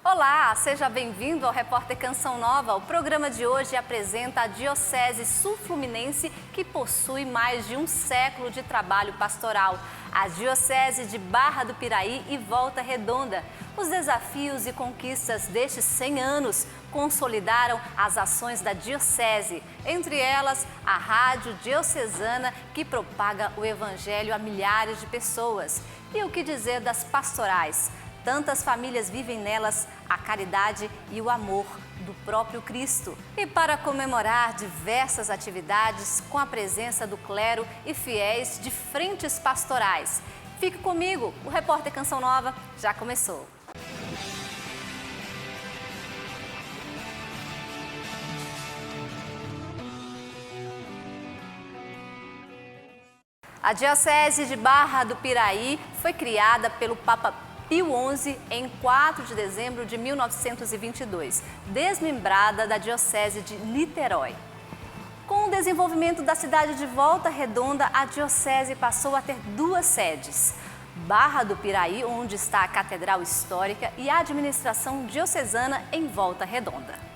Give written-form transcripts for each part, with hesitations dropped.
Olá, seja bem-vindo ao Repórter Canção Nova. O programa de hoje apresenta a Diocese Sul-Fluminense, que possui mais de um século de trabalho pastoral. A Diocese de Barra do Piraí e Volta Redonda. Os desafios e conquistas destes 100 anos consolidaram as ações da Diocese. Entre elas, a Rádio Diocesana, que propaga o Evangelho a milhares de pessoas. E o que dizer das pastorais? Tantas famílias vivem nelas a caridade e o amor do próprio Cristo. E para comemorar diversas atividades com a presença do clero e fiéis de frentes pastorais. Fique comigo, o Repórter Canção Nova já começou. A Diocese de Barra do Piraí foi criada pelo Papa Pio XI em 4 de dezembro de 1922, desmembrada da Diocese de Niterói. Com o desenvolvimento da cidade de Volta Redonda, a Diocese passou a ter duas sedes. Barra do Piraí, onde está a Catedral Histórica, e a administração diocesana em Volta Redonda.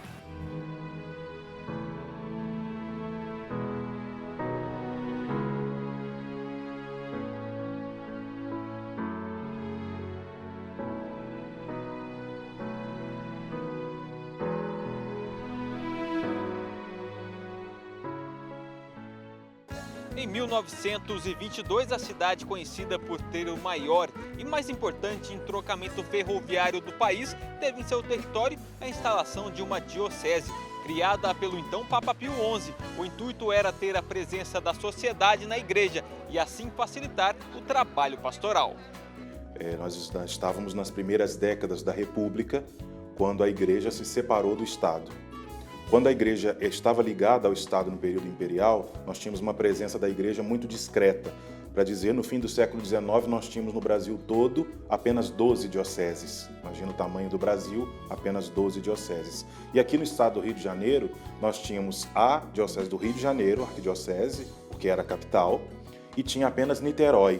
Em 1922, a cidade, conhecida por ter o maior e mais importante entrocamento ferroviário do país, teve em seu território a instalação de uma diocese, criada pelo então Papa Pio XI. O intuito era ter a presença da sociedade na igreja e assim facilitar o trabalho pastoral. Nós estávamos nas primeiras décadas da República, quando a igreja se separou do Estado. Quando a igreja estava ligada ao Estado no período imperial, nós tínhamos uma presença da igreja muito discreta. Para dizer, no fim do século XIX, nós tínhamos no Brasil todo apenas 12 dioceses. Imagina o tamanho do Brasil, apenas 12 dioceses. E aqui no estado do Rio de Janeiro, nós tínhamos a Diocese do Rio de Janeiro, a arquidiocese, porque era a capital, e tinha apenas Niterói,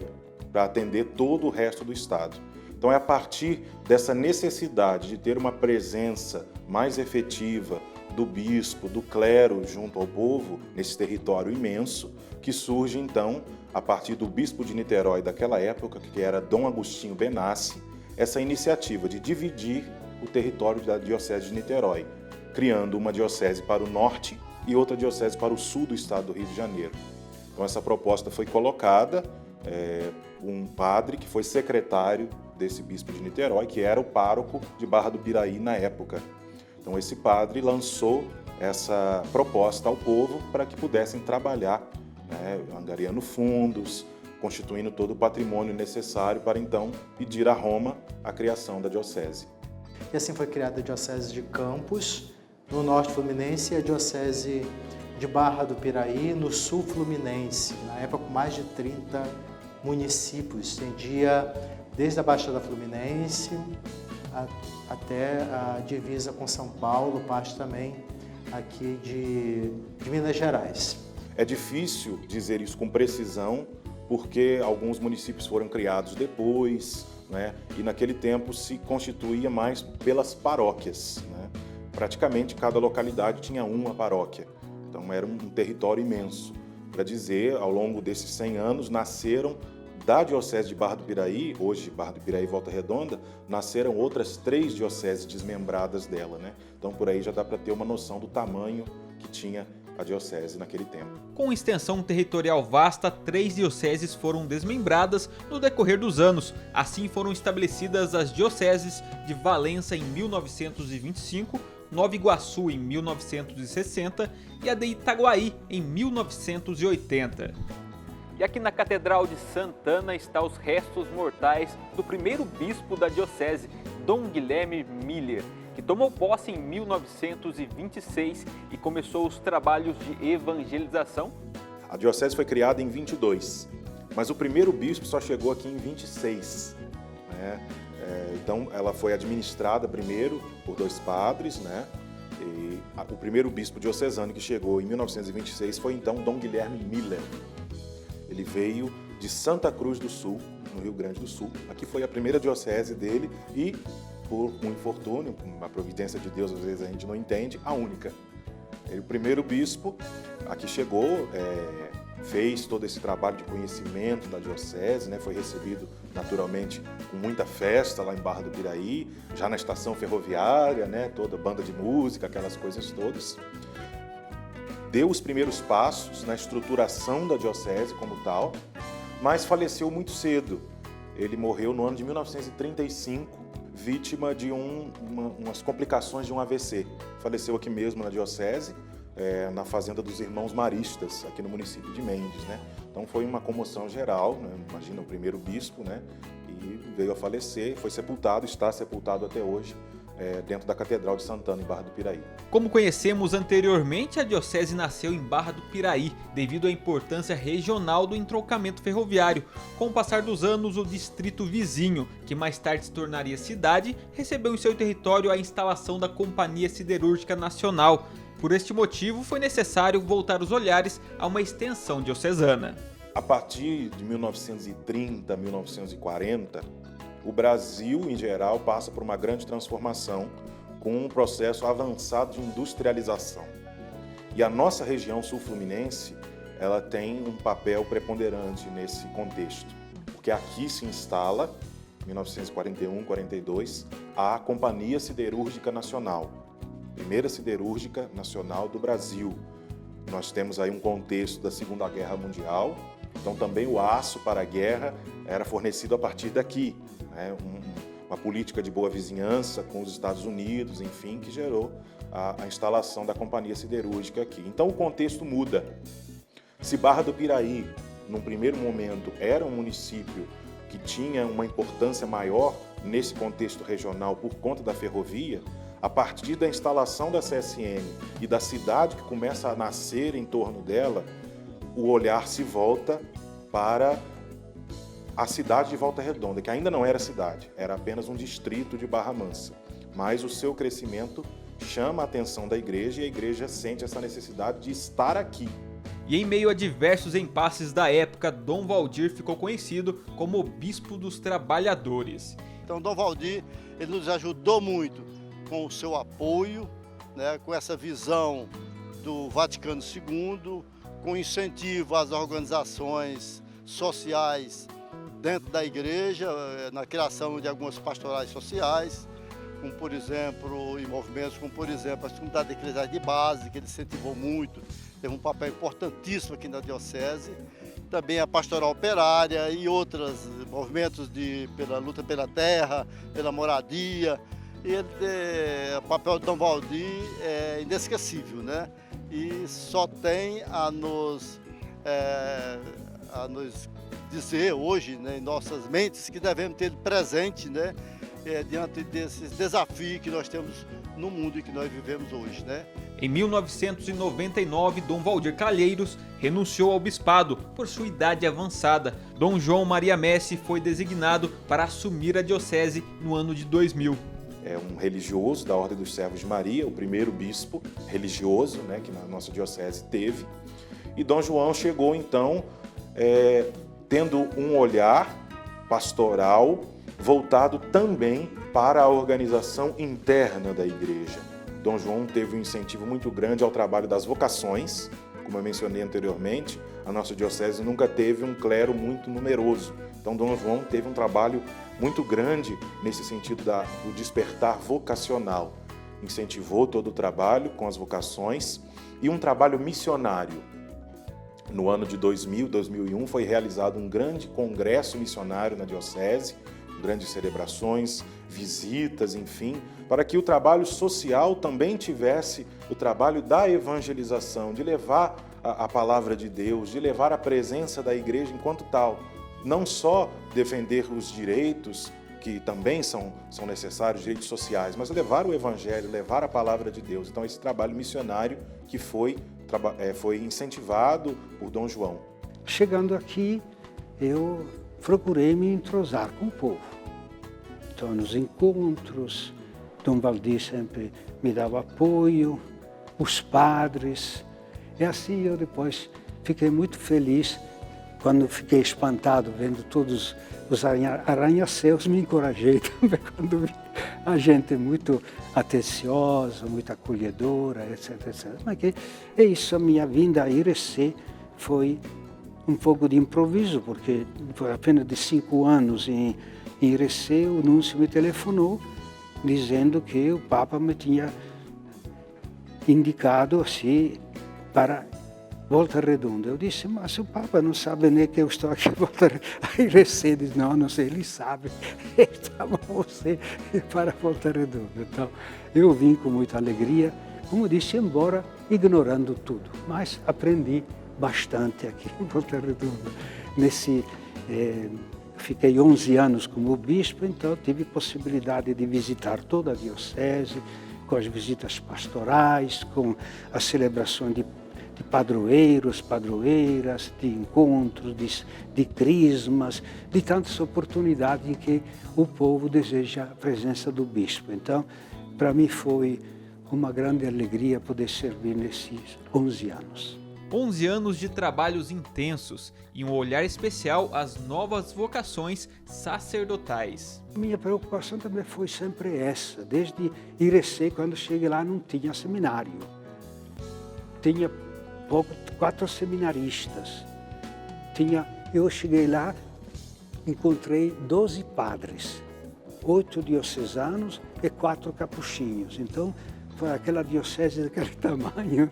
para atender todo o resto do estado. Então é a partir dessa necessidade de ter uma presença mais efetiva do bispo, do clero junto ao povo, nesse território imenso, que surge então, a partir do bispo de Niterói daquela época, que era Dom Agostinho Benassi, essa iniciativa de dividir o território da Diocese de Niterói, criando uma diocese para o norte e outra diocese para o sul do estado do Rio de Janeiro. Então essa proposta foi colocada, um padre que foi secretário desse bispo de Niterói, que era o pároco de Barra do Piraí na época. Então esse padre lançou essa proposta ao povo para que pudessem trabalhar, angariando fundos, constituindo todo o patrimônio necessário para então pedir a Roma a criação da diocese. E assim foi criada a Diocese de Campos, no norte fluminense, e a Diocese de Barra do Piraí, no sul fluminense, na época com mais de 30 municípios, estendia desde a Baixada Fluminense até a divisa com São Paulo, parte também aqui de Minas Gerais. É difícil dizer isso com precisão, porque alguns municípios foram criados depois, e naquele tempo se constituía mais pelas paróquias. Praticamente cada localidade tinha uma paróquia, então era um território imenso. Para dizer, ao longo desses 100 anos, nasceram da Diocese de Barra do Piraí, hoje Barra do Piraí e Volta Redonda, nasceram outras 3 dioceses desmembradas dela. Então por aí já dá para ter uma noção do tamanho que tinha a diocese naquele tempo. Com extensão territorial vasta, 3 dioceses foram desmembradas no decorrer dos anos. Assim foram estabelecidas as dioceses de Valença em 1925, Nova Iguaçu em 1960 e a de Itaguaí em 1980. E aqui na Catedral de Santana estão os restos mortais do primeiro bispo da diocese, Dom Guilherme Miller, que tomou posse em 1926 e começou os trabalhos de evangelização. A diocese foi criada em 22, mas o primeiro bispo só chegou aqui em 26. Então ela foi administrada primeiro por 2 padres, e o primeiro bispo diocesano que chegou em 1926 foi então Dom Guilherme Miller. Ele veio de Santa Cruz do Sul, no Rio Grande do Sul. Aqui foi a primeira diocese dele e por um infortúnio, uma providência de Deus, às vezes a gente não entende, a única. Ele, o primeiro bispo, aqui chegou, fez todo esse trabalho de conhecimento da diocese, né? Foi recebido naturalmente com muita festa lá em Barra do Piraí, já na estação ferroviária, né? Toda banda de música, aquelas coisas todas. Deu os primeiros passos na estruturação da diocese como tal, mas faleceu muito cedo. Ele morreu no ano de 1935, vítima de umas complicações de um AVC. Faleceu aqui mesmo na diocese, na fazenda dos Irmãos Maristas, aqui no município de Mendes, né? Então foi uma comoção geral, né? Imagina o primeiro bispo, né? E veio a falecer, foi sepultado, está sepultado até hoje, dentro da Catedral de Santana, em Barra do Piraí. Como conhecemos anteriormente, a diocese nasceu em Barra do Piraí, devido à importância regional do entroncamento ferroviário. Com o passar dos anos, o distrito vizinho, que mais tarde se tornaria cidade, recebeu em seu território a instalação da Companhia Siderúrgica Nacional. Por este motivo, foi necessário voltar os olhares a uma extensão diocesana. A partir de 1930, 1940, o Brasil, em geral, passa por uma grande transformação com um processo avançado de industrialização. E a nossa região sul-fluminense, ela tem um papel preponderante nesse contexto, porque aqui se instala, em 1941, 42, a Companhia Siderúrgica Nacional, primeira siderúrgica nacional do Brasil. Nós temos aí um contexto da Segunda Guerra Mundial, então também o aço para a guerra era fornecido a partir daqui. Uma política de boa vizinhança com os Estados Unidos, enfim, que gerou a instalação da Companhia Siderúrgica aqui. Então o contexto muda. Se Barra do Piraí, num primeiro momento, era um município que tinha uma importância maior nesse contexto regional por conta da ferrovia, a partir da instalação da CSN e da cidade que começa a nascer em torno dela, o olhar se volta para a cidade de Volta Redonda, que ainda não era cidade, era apenas um distrito de Barra Mansa. Mas o seu crescimento chama a atenção da igreja e a igreja sente essa necessidade de estar aqui. E em meio a diversos impasses da época, Dom Valdir ficou conhecido como o Bispo dos Trabalhadores. Então, Dom Valdir, ele nos ajudou muito com o seu apoio, né, com essa visão do Vaticano II, com incentivo às organizações sociais dentro da igreja, na criação de algumas pastorais sociais, como por exemplo, em movimentos como por exemplo as comunidades eclesiais de base, que ele incentivou muito, teve um papel importantíssimo aqui na diocese, também a pastoral operária e outros movimentos pela luta pela terra, pela moradia. E o papel de Dom Valdir é inesquecível, né? E só tem a nos dizer hoje, né, em nossas mentes, que devemos ter presente, né, diante desses desafios que nós temos no mundo em que nós vivemos hoje, né? Em 1999, Dom Valdir Calheiros renunciou ao bispado por sua idade avançada. Dom João Maria Messi foi designado para assumir a diocese no ano de 2000. É um religioso da Ordem dos Servos de Maria, o primeiro bispo religioso, né, que na nossa diocese teve. E Dom João chegou então tendo um olhar pastoral voltado também para a organização interna da igreja. Dom João teve um incentivo muito grande ao trabalho das vocações. Como eu mencionei anteriormente, a nossa diocese nunca teve um clero muito numeroso. Então Dom João teve um trabalho muito grande nesse sentido do despertar vocacional. Incentivou todo o trabalho com as vocações e um trabalho missionário. No ano de 2000, 2001, foi realizado um grande congresso missionário na diocese, grandes celebrações, visitas, enfim, para que o trabalho social também tivesse o trabalho da evangelização, de levar a palavra de Deus, de levar a presença da igreja enquanto tal. Não só defender os direitos, que também são necessários, direitos sociais, mas levar o evangelho, levar a palavra de Deus. Então, esse trabalho missionário que foi incentivado por Dom João. Chegando aqui, eu procurei me entrosar com o povo. Então, nos encontros, Dom Valdir sempre me dava apoio, os padres. E assim eu depois fiquei muito feliz quando fiquei espantado vendo todos os arranha-céus, me encorajei também quando vi a gente muito atenciosa, muito acolhedora, etc, etc. Mas que é isso, a minha vinda a IRC foi um pouco de improviso, porque foi apenas de 5 anos em IRC, o Núncio me telefonou dizendo que o Papa me tinha indicado assim para Volta Redonda. Eu disse, mas o Papa não sabe nem que eu estou aqui em Volta Redonda. Aí ele disse, não sei, ele sabe. Estava você para Volta Redonda. Então, eu vim com muita alegria, como disse, embora ignorando tudo. Mas aprendi bastante aqui em Volta Redonda. Fiquei 11 anos como bispo, então tive possibilidade de visitar toda a diocese, com as visitas pastorais, com as celebrações de padroeiros, padroeiras, de encontros, de crismas, de tantas oportunidades em que o povo deseja a presença do bispo. Então, para mim foi uma grande alegria poder servir nesses 11 anos. 11 anos de trabalhos intensos e um olhar especial às novas vocações sacerdotais. Minha preocupação também foi sempre essa. Desde IRC, quando cheguei lá, não tinha seminário. Tinha 4 seminaristas. Eu cheguei lá, encontrei 12 padres, 8 diocesanos e 4 capuchinhos. Então, foi aquela diocese daquele tamanho,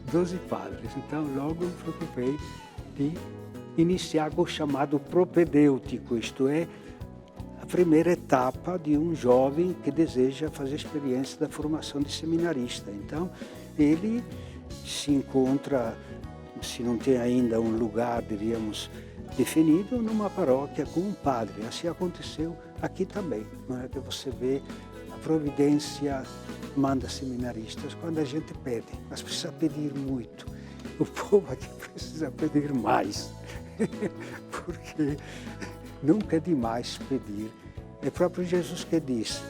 12 padres. Então, logo me preocupei de iniciar com o chamado propedêutico, isto é, a primeira etapa de um jovem que deseja fazer experiência da formação de seminarista. Então, ele se encontra, se não tem ainda um lugar, diríamos, definido, numa paróquia com um padre. Assim aconteceu aqui também, não é que você vê. A providência manda seminaristas quando a gente pede, mas precisa pedir muito. O povo aqui precisa pedir mais, porque nunca é demais pedir. É próprio Jesus que diz,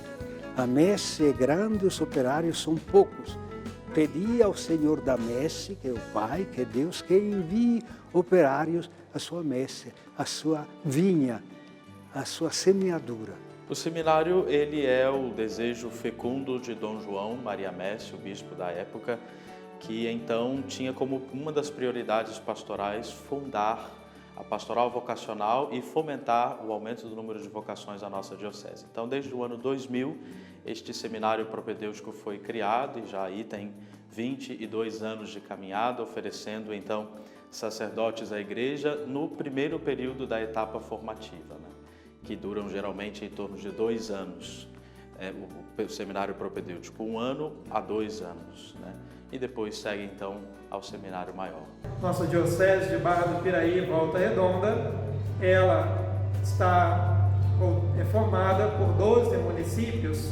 a messe é grande, os operários são poucos. Pedi ao Senhor da messe, que é o Pai, que é Deus, que envie operários à sua messe, à sua vinha, à sua semeadura. O seminário, ele é o desejo fecundo de Dom João Maria Messi, o bispo da época, que então tinha como uma das prioridades pastorais fundar a pastoral vocacional e fomentar o aumento do número de vocações da nossa diocese. Então, desde o ano 2000, este seminário propedêutico foi criado e já aí tem 22 anos de caminhada, oferecendo então sacerdotes à igreja no primeiro período da etapa formativa, né? Que duram geralmente em torno de 2 anos, o seminário propedêutico, 1 ano a 2 anos, né? E depois segue então ao seminário maior. Nossa diocese de Barra do Piraí, Volta Redonda, ela é formada por 12 municípios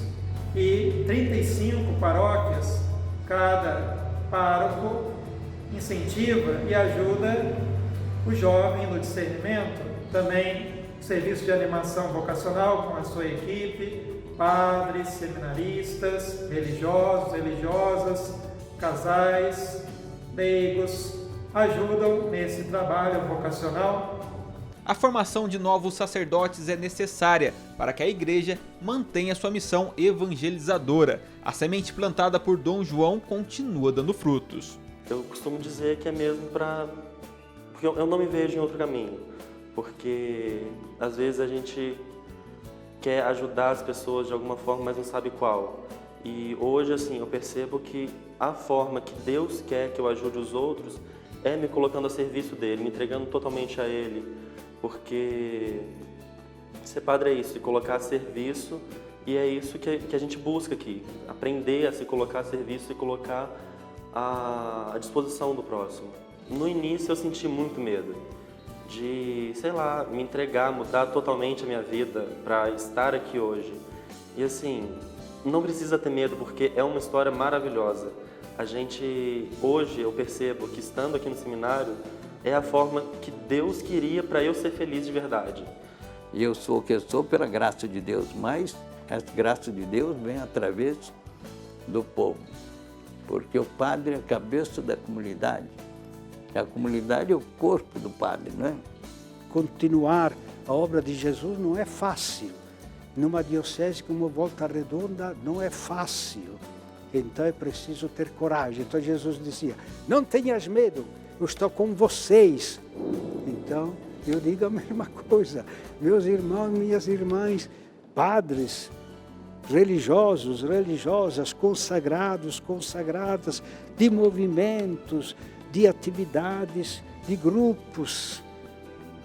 e 35 paróquias. Cada pároco incentiva e ajuda o jovem no discernimento, também serviço de animação vocacional com a sua equipe, padres, seminaristas, religiosos, religiosas, casais, leigos, ajudam nesse trabalho vocacional. A formação de novos sacerdotes é necessária para que a igreja mantenha sua missão evangelizadora. A semente plantada por Dom João continua dando frutos. Eu costumo dizer que é mesmo porque eu não me vejo em outro caminho. Porque às vezes a gente quer ajudar as pessoas de alguma forma, mas não sabe qual. E hoje, assim, eu percebo que a forma que Deus quer que eu ajude os outros é me colocando a serviço dele, me entregando totalmente a ele. Porque ser padre é isso, se colocar a serviço, e é isso que a gente busca aqui. Aprender a se colocar a serviço e colocar à disposição do próximo. No início eu senti muito medo de, sei lá, me entregar, mudar totalmente a minha vida para estar aqui hoje. E assim, não precisa ter medo, porque é uma história maravilhosa. Hoje eu percebo que estando aqui no seminário, é a forma que Deus queria para eu ser feliz de verdade. E eu sou o que eu sou pela graça de Deus, mas a graça de Deus vem através do povo. Porque o padre é a cabeça da comunidade. A comunidade é o corpo do padre, não é? Continuar a obra de Jesus não é fácil. numa diocese como Volta Redonda não é fácil. Então é preciso ter coragem. Então Jesus dizia, não tenhas medo, eu estou com vocês. Então eu digo a mesma coisa. Meus irmãos, minhas irmãs, padres, religiosos, religiosas, consagrados, consagradas, de movimentos, de atividades, de grupos,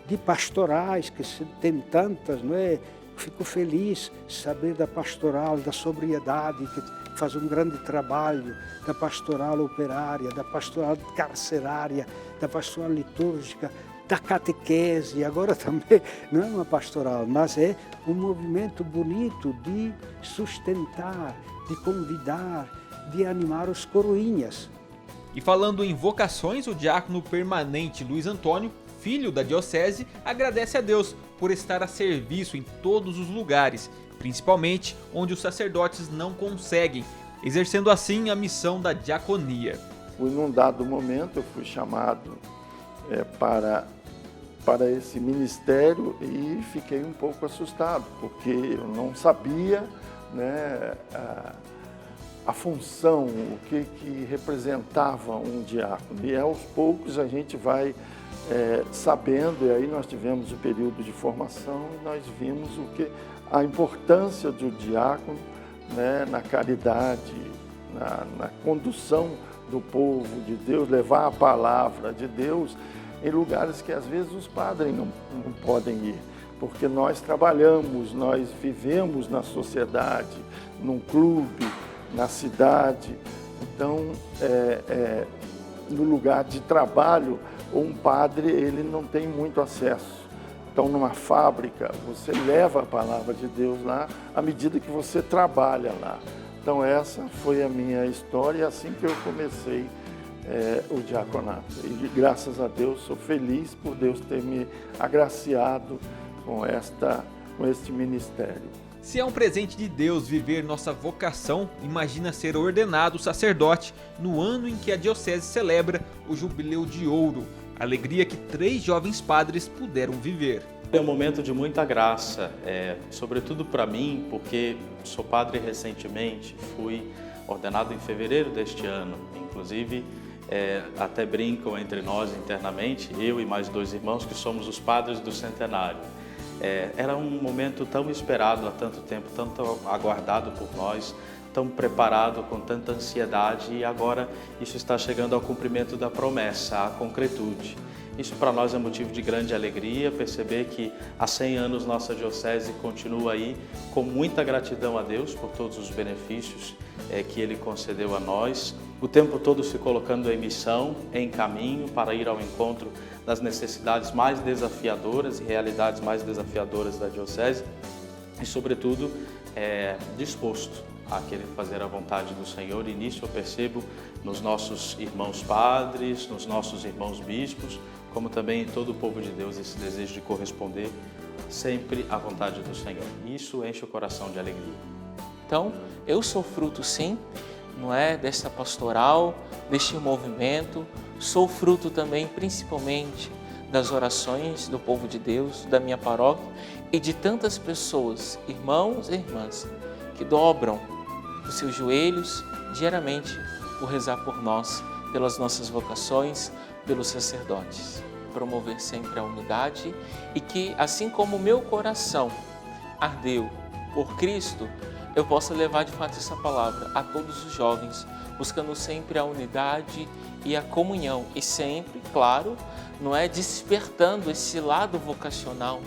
de pastorais, que tem tantas, não é? Fico feliz de saber da pastoral, da sobriedade, que faz um grande trabalho, da pastoral operária, da pastoral carcerária, da pastoral litúrgica, da catequese. Agora também não é uma pastoral, mas é um movimento bonito de sustentar, de convidar, de animar os coroinhas. E falando em vocações, o diácono permanente Luiz Antônio, filho da diocese, agradece a Deus por estar a serviço em todos os lugares, principalmente onde os sacerdotes não conseguem, exercendo assim a missão da diaconia. Num dado momento eu fui chamado para esse ministério e fiquei um pouco assustado, porque eu não sabia, né, a função, o que representava um diácono. E aos poucos a gente vai sabendo, e aí nós tivemos o período de formação e nós vimos a importância do diácono, né, na caridade, na condução do povo de Deus, levar a palavra de Deus em lugares que às vezes os padres não podem ir, porque nós trabalhamos, nós vivemos na sociedade, num clube, na cidade. Então, no lugar de trabalho, um padre ele não tem muito acesso. Então, numa fábrica, você leva a palavra de Deus lá à medida que você trabalha lá. Então, essa foi a minha história, assim que eu comecei o diaconato. E graças a Deus, sou feliz por Deus ter me agraciado com este ministério. Se é um presente de Deus viver nossa vocação, imagina ser ordenado sacerdote no ano em que a diocese celebra o Jubileu de Ouro, alegria que 3 jovens padres puderam viver. É um momento de muita graça, sobretudo para mim, porque sou padre recentemente, fui ordenado em fevereiro deste ano. Inclusive, até brincam entre nós internamente, eu e mais 2 irmãos, que somos os padres do centenário. Era um momento tão esperado há tanto tempo, tanto aguardado por nós, tão preparado, com tanta ansiedade, e agora isso está chegando ao cumprimento da promessa, à concretude. Isso para nós é motivo de grande alegria, perceber que há 100 anos nossa diocese continua aí com muita gratidão a Deus por todos os benefícios que Ele concedeu a nós, o tempo todo se colocando em missão, em caminho para ir ao encontro das necessidades mais desafiadoras e realidades mais desafiadoras da diocese e, sobretudo, disposto a querer fazer a vontade do Senhor. E nisso eu percebo nos nossos irmãos padres, nos nossos irmãos bispos, como também em todo o povo de Deus, esse desejo de corresponder sempre à vontade do Senhor. Isso enche o coração de alegria. Então, eu sou fruto, sim, não é, desta pastoral, deste movimento, sou fruto também, principalmente, das orações do povo de Deus, da minha paróquia e de tantas pessoas, irmãos e irmãs, que dobram os seus joelhos diariamente por rezar por nós, pelas nossas vocações, pelos sacerdotes. Promover sempre a unidade e que, assim como o meu coração ardeu por Cristo, eu possa levar de fato essa palavra a todos os jovens, buscando sempre a unidade e a comunhão e sempre, claro, não é despertando esse lado vocacional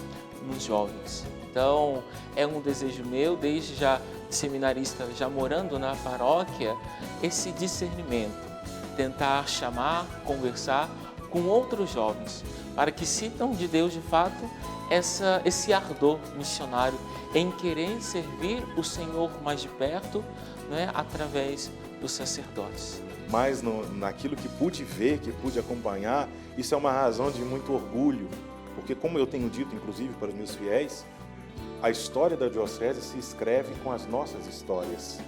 nos jovens. Então, é um desejo meu, desde já seminarista, já morando na paróquia, esse discernimento, tentar chamar, conversar com outros jovens, para que sintam de Deus de fato esse ardor missionário em querer servir o Senhor mais de perto, né, através dos sacerdotes. Mas naquilo que pude ver, que pude acompanhar, isso é uma razão de muito orgulho, porque como eu tenho dito, inclusive, para os meus fiéis, a história da diocese se escreve com as nossas histórias.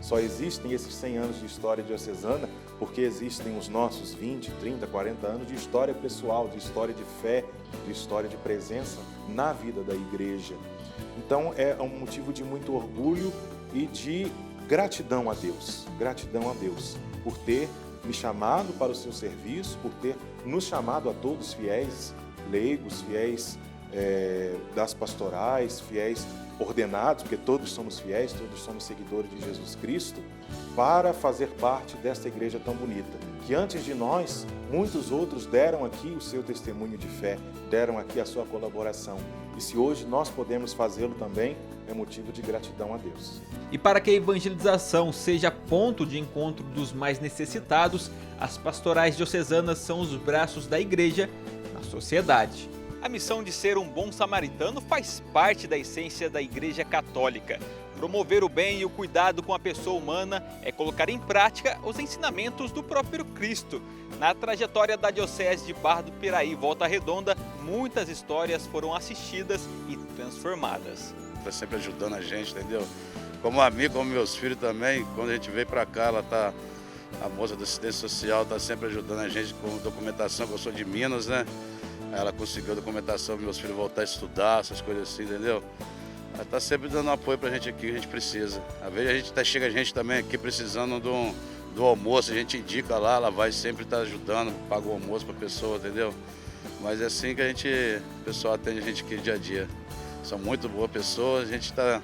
Só existem esses 100 anos de história diocesana porque existem os nossos 20, 30, 40 anos de história pessoal, de história de fé, de história de presença na vida da igreja. Então é um motivo de muito orgulho e de gratidão a Deus por ter me chamado para o seu serviço, por ter nos chamado a todos fiéis leigos, fiéis das pastorais, fiéis ordenados, porque todos somos fiéis, todos somos seguidores de Jesus Cristo, para fazer parte desta igreja tão bonita, que antes de nós, muitos outros deram aqui o seu testemunho de fé, deram aqui a sua colaboração. E se hoje nós podemos fazê-lo também, é motivo de gratidão a Deus. E para que a evangelização seja ponto de encontro dos mais necessitados, as pastorais diocesanas são os braços da igreja na sociedade. A missão de ser um bom samaritano faz parte da essência da Igreja Católica. Promover o bem e o cuidado com a pessoa humana é colocar em prática os ensinamentos do próprio Cristo. Na trajetória da Diocese de Barra do Piraí e Volta Redonda, muitas histórias foram assistidas e transformadas. Está sempre ajudando a gente, entendeu? Como amigo, como meus filhos também, quando a gente veio para cá, a moça da assistência social está sempre ajudando a gente com documentação, que eu sou de Minas, né? Ela conseguiu a documentação para meus filhos voltar a estudar, essas coisas assim, entendeu? Ela está sempre dando apoio para a gente aqui, que a gente precisa. Às vezes chega a gente também aqui precisando do almoço, a gente indica lá, ela vai sempre estar ajudando, paga o almoço para a pessoa, entendeu? Mas é assim que o pessoal atende a gente aqui dia a dia. São muito boas pessoas, a gente está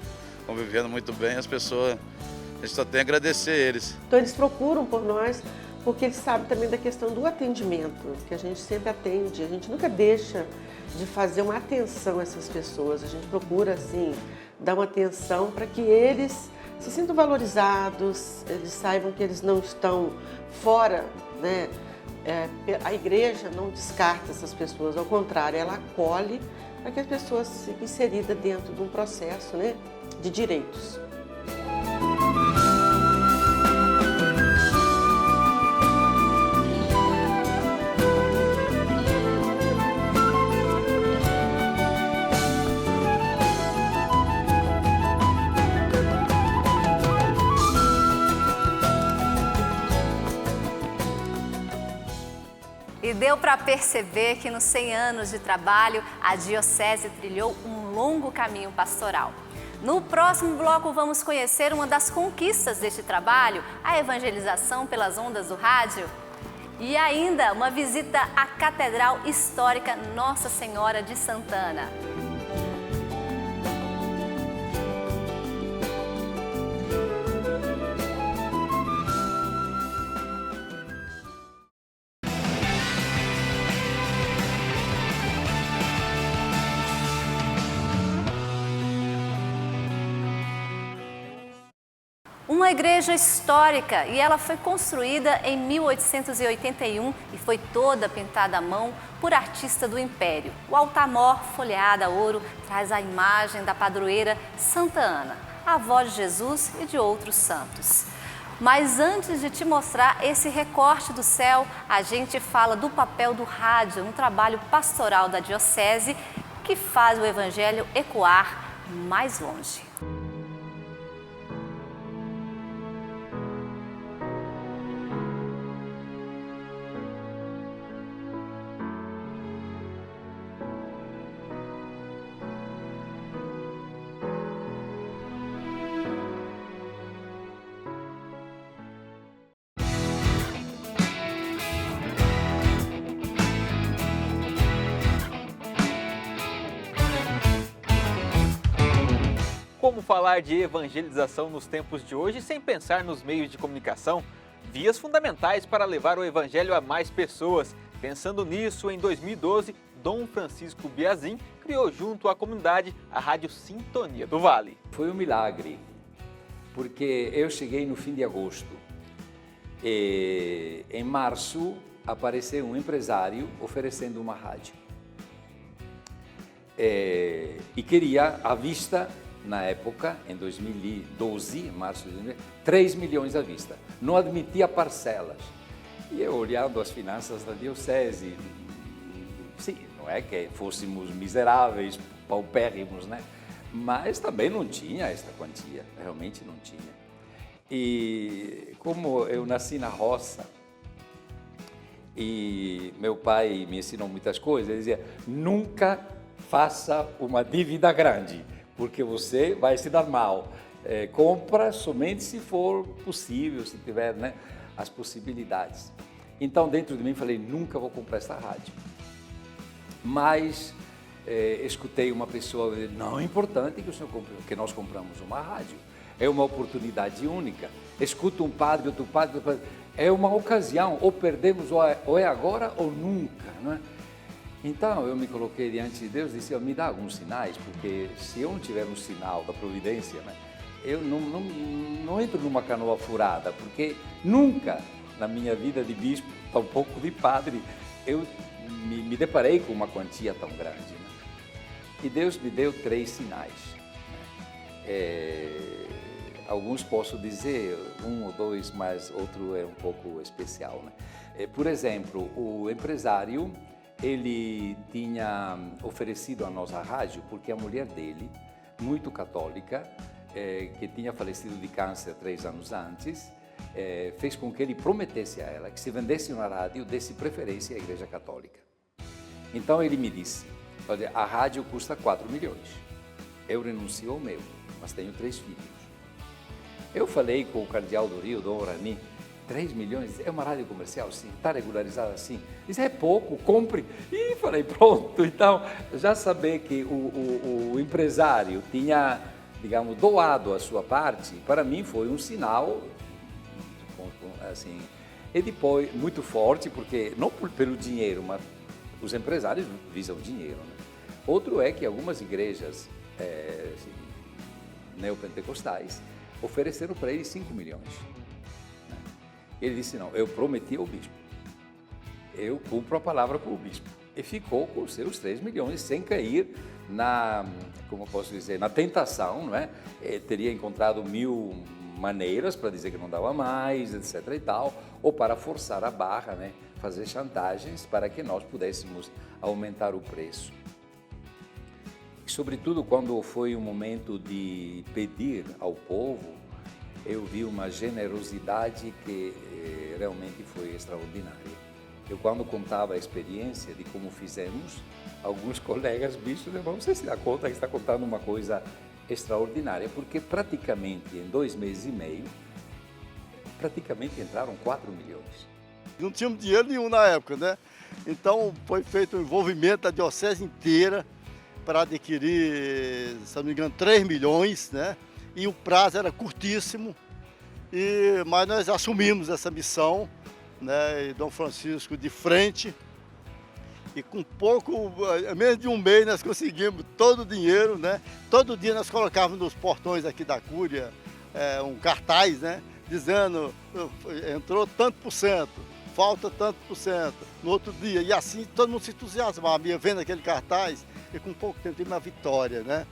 convivendo muito bem, a gente só tem a agradecer eles. Então eles procuram por nós, porque eles sabem também da questão do atendimento, que a gente sempre atende, a gente nunca deixa de fazer uma atenção a essas pessoas, a gente procura, assim, dar uma atenção para que eles se sintam valorizados, eles saibam que eles não estão fora, né? A igreja não descarta essas pessoas, ao contrário, ela acolhe para que as pessoas fiquem inseridas dentro de um processo, né, de direitos. E deu para perceber que nos 100 anos de trabalho, a Diocese trilhou um longo caminho pastoral. No próximo bloco, vamos conhecer uma das conquistas deste trabalho, a evangelização pelas ondas do rádio. E ainda uma visita à Catedral Histórica Nossa Senhora de Santana. Uma igreja histórica, e ela foi construída em 1881 e foi toda pintada à mão por artista do Império. O altar-mor, folheado a ouro, traz a imagem da padroeira Santa Ana, a avó de Jesus e de outros santos. Mas antes de te mostrar esse recorte do céu, a gente fala do papel do rádio, um trabalho pastoral da Diocese que faz o Evangelho ecoar mais longe. Como falar de evangelização nos tempos de hoje sem pensar nos meios de comunicação? Vias fundamentais para levar o evangelho a mais pessoas. Pensando nisso, em 2012, Dom Francisco Biazin criou junto à comunidade a Rádio Sintonia do Vale. Foi um milagre, porque eu cheguei no fim de agosto e em março apareceu um empresário oferecendo uma rádio e queria à vista. Na época, em 2012, março de 2012, 3 milhões à vista. Não admitia parcelas. E eu, olhando as finanças da Diocese, sim, não é que fôssemos miseráveis, paupérrimos, né? Mas também não tinha esta quantia, realmente não tinha. E como eu nasci na roça, e meu pai me ensinou muitas coisas, ele dizia, nunca faça uma dívida grande, porque você vai se dar mal. Compra somente se for possível, se tiver, né, as possibilidades. Então, dentro de mim, falei, nunca vou comprar essa rádio. Mas escutei uma pessoa dizer, não é importante que o senhor compre, porque nós compramos uma rádio. É uma oportunidade única. Escuta um padre, outro padre, é uma ocasião, ou perdemos, ou é agora ou nunca, não é? Então, eu me coloquei diante de Deus e disse, me dá alguns sinais, porque se eu não tiver um sinal da providência, né, eu não entro numa canoa furada, porque nunca na minha vida de bispo, tampouco de padre, eu me deparei com uma quantia tão grande. Né? E Deus me deu 3 sinais. Né? Alguns posso dizer, 1 ou 2, mas outro é um pouco especial. Né? Por exemplo, o empresário, ele tinha oferecido a nossa rádio porque a mulher dele, muito católica, que tinha falecido de câncer 3 anos antes, fez com que ele prometesse a ela que se vendesse uma rádio, desse preferência à Igreja Católica. Então ele me disse, olha, a rádio custa 4 milhões, eu renuncio ao meu, mas tenho 3 filhos. Eu falei com o cardeal do Rio, Dom Rani, 3 milhões, é uma rádio comercial, sim, está regularizada assim. Isso é pouco, compre. E falei, pronto, então, já saber que o empresário tinha, digamos, doado a sua parte, para mim foi um sinal, assim, e depois, muito forte, porque, não pelo dinheiro, mas os empresários visam dinheiro. Né? Outro é que algumas igrejas assim, neopentecostais ofereceram para ele 5 milhões. Ele disse, não, eu prometi ao bispo, eu cumpro a palavra com o bispo. E ficou com os seus 3 milhões, sem cair na, como posso dizer, na tentação, não é? Teria encontrado 1000 maneiras para dizer que não dava mais, etc. e tal, ou para forçar a barra, né? Fazer chantagens para que nós pudéssemos aumentar o preço. E, sobretudo, quando foi o momento de pedir ao povo, eu vi uma generosidade que realmente foi extraordinária. Eu, quando contava a experiência de como fizemos, alguns colegas bichos, você se dá conta que está contando uma coisa extraordinária, porque praticamente em 2 meses e meio, praticamente entraram 4 milhões. Não tínhamos dinheiro nenhum na época, né? Então foi feito um envolvimento da diocese inteira para adquirir, se não me engano, 3 milhões, né? E o prazo era curtíssimo, mas nós assumimos essa missão, né? E Dom Francisco de frente, e com pouco, menos de um mês, nós conseguimos todo o dinheiro, né? Todo dia nós colocávamos nos portões aqui da Cúria um cartaz, né? Dizendo, entrou tanto por cento, falta tanto por cento, no outro dia, e assim todo mundo se entusiasmava, ia vendo aquele cartaz, e com pouco tempo tive uma vitória, né?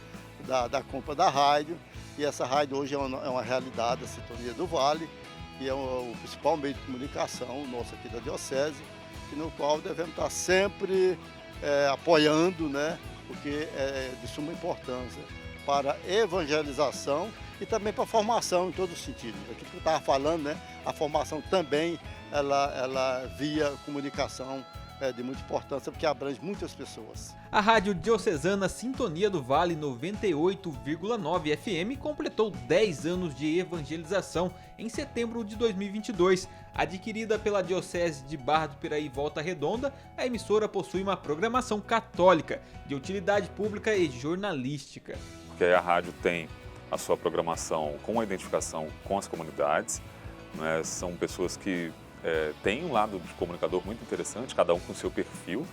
Da compra da rádio. E essa rádio hoje é uma realidade, a Sintonia do Vale, e é o principal meio de comunicação nosso aqui da Diocese, e no qual devemos estar sempre apoiando, né, porque é de suma importância para a evangelização e também para a formação em todos os sentidos. Aquilo que eu estava falando, né, a formação também, ela via comunicação de muita importância, porque abrange muitas pessoas. A Rádio Diocesana Sintonia do Vale 98,9 FM completou 10 anos de evangelização em setembro de 2022. Adquirida pela Diocese de Barra do Piraí e Volta Redonda, a emissora possui uma programação católica, de utilidade pública e jornalística. Porque a rádio tem a sua programação com a identificação com as comunidades, né? São pessoas que tem um lado de comunicador muito interessante, cada um com o seu perfil,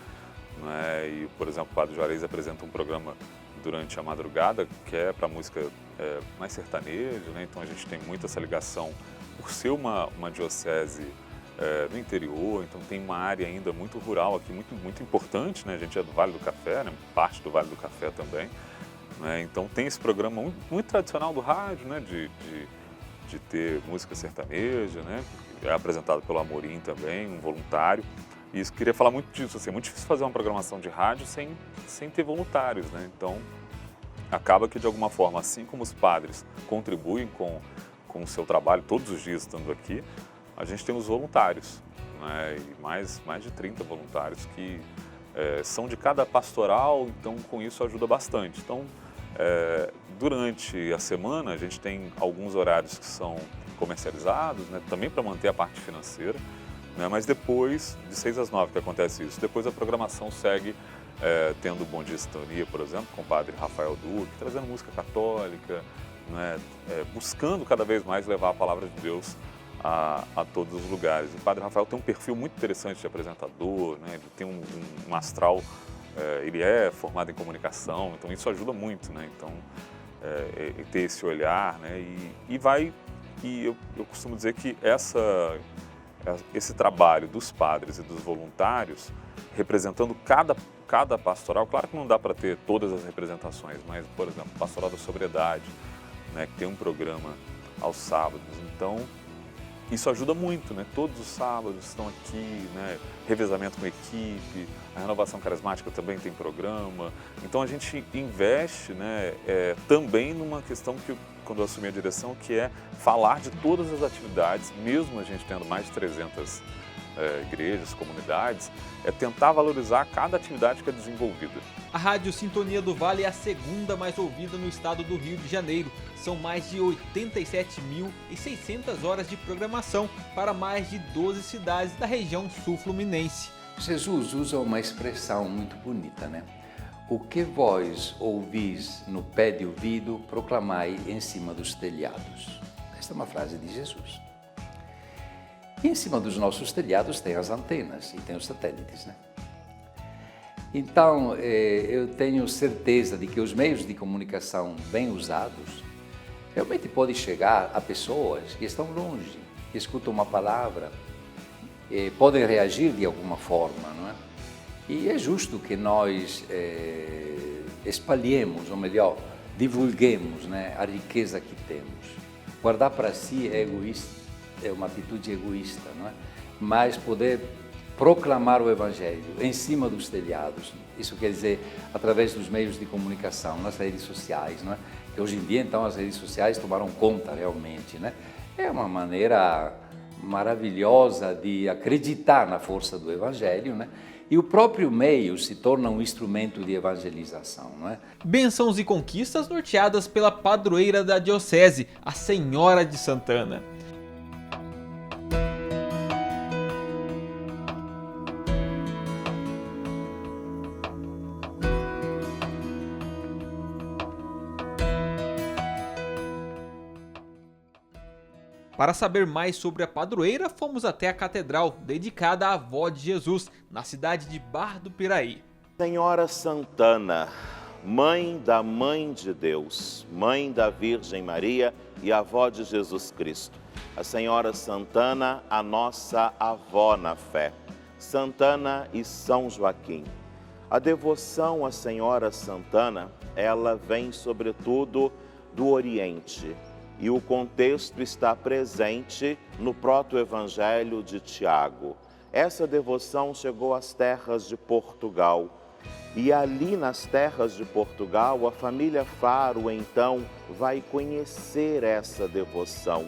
né? E, por exemplo, o Padre Juarez apresenta um programa durante a madrugada que é para música mais sertaneja, né? Então a gente tem muito essa ligação por ser uma diocese no interior, então tem uma área ainda muito rural aqui, muito importante, né? A gente é do Vale do Café, né? Parte do Vale do Café também, né? Então tem esse programa muito tradicional do rádio, né? De ter música sertaneja, né? É apresentado pelo Amorim também, um voluntário. E isso, queria falar muito disso, assim, é muito difícil fazer uma programação de rádio sem ter voluntários, né? Então, acaba que de alguma forma, assim como os padres contribuem com o seu trabalho todos os dias estando aqui, a gente tem os voluntários, né? E mais de 30 voluntários que são de cada pastoral, então com isso ajuda bastante. Então, Durante a semana, a gente tem alguns horários que são comercializados, né, também para manter a parte financeira, né, mas depois, de 6 às 9 que acontece isso, depois a programação segue tendo o Bom Dia Sintonia, por exemplo, com o padre Rafael Duque, trazendo música católica, né, buscando cada vez mais levar a palavra de Deus a todos os lugares. O padre Rafael tem um perfil muito interessante de apresentador, né, ele tem um astral, ele é formado em comunicação, então isso ajuda muito, né, então ter esse olhar, né, e eu costumo dizer que esse trabalho dos padres e dos voluntários, representando cada pastoral, claro que não dá para ter todas as representações, mas, por exemplo, Pastoral da Sobriedade, né, que tem um programa aos sábados, então isso ajuda muito, né? Todos os sábados estão aqui, né? Revezamento com equipe, a Renovação Carismática também tem programa, então a gente investe, né, também numa questão que, quando eu assumi a direção, que é falar de todas as atividades, mesmo a gente tendo mais de 300 igrejas, comunidades, é tentar valorizar cada atividade que é desenvolvida. A Rádio Sintonia do Vale é a segunda mais ouvida no estado do Rio de Janeiro. São mais de 87.600 horas de programação para mais de 12 cidades da região sul-fluminense. Jesus usa uma expressão muito bonita, né? O que vós ouvis no pé de ouvido, proclamai em cima dos telhados. Esta é uma frase de Jesus. E em cima dos nossos telhados tem as antenas e tem os satélites, né? Então, eu tenho certeza de que os meios de comunicação bem usados realmente podem chegar a pessoas que estão longe, que escutam uma palavra, podem reagir de alguma forma, não é? E é justo que nós espalhemos, ou melhor, divulguemos, né, a riqueza que temos. Guardar para si é egoísta. É uma atitude egoísta, não é? Mas poder proclamar o Evangelho em cima dos telhados, isso quer dizer através dos meios de comunicação, nas redes sociais, não é? Que hoje em dia, então, as redes sociais tomaram conta realmente, né? É uma maneira maravilhosa de acreditar na força do Evangelho, né? E o próprio meio se torna um instrumento de evangelização, não é? Bênçãos e conquistas norteadas pela padroeira da diocese, a Senhora de Santana. Para saber mais sobre a padroeira, fomos até a catedral, dedicada à Avó de Jesus, na cidade de Barra do Piraí. Senhora Santana, Mãe da Mãe de Deus, Mãe da Virgem Maria e Avó de Jesus Cristo. A Senhora Santana, a nossa avó na fé. Santana e São Joaquim. A devoção à Senhora Santana, ela vem sobretudo do Oriente. E o contexto está presente no proto-evangelho de Tiago. Essa devoção chegou às terras de Portugal. E ali nas terras de Portugal, a família Faro, então, vai conhecer essa devoção,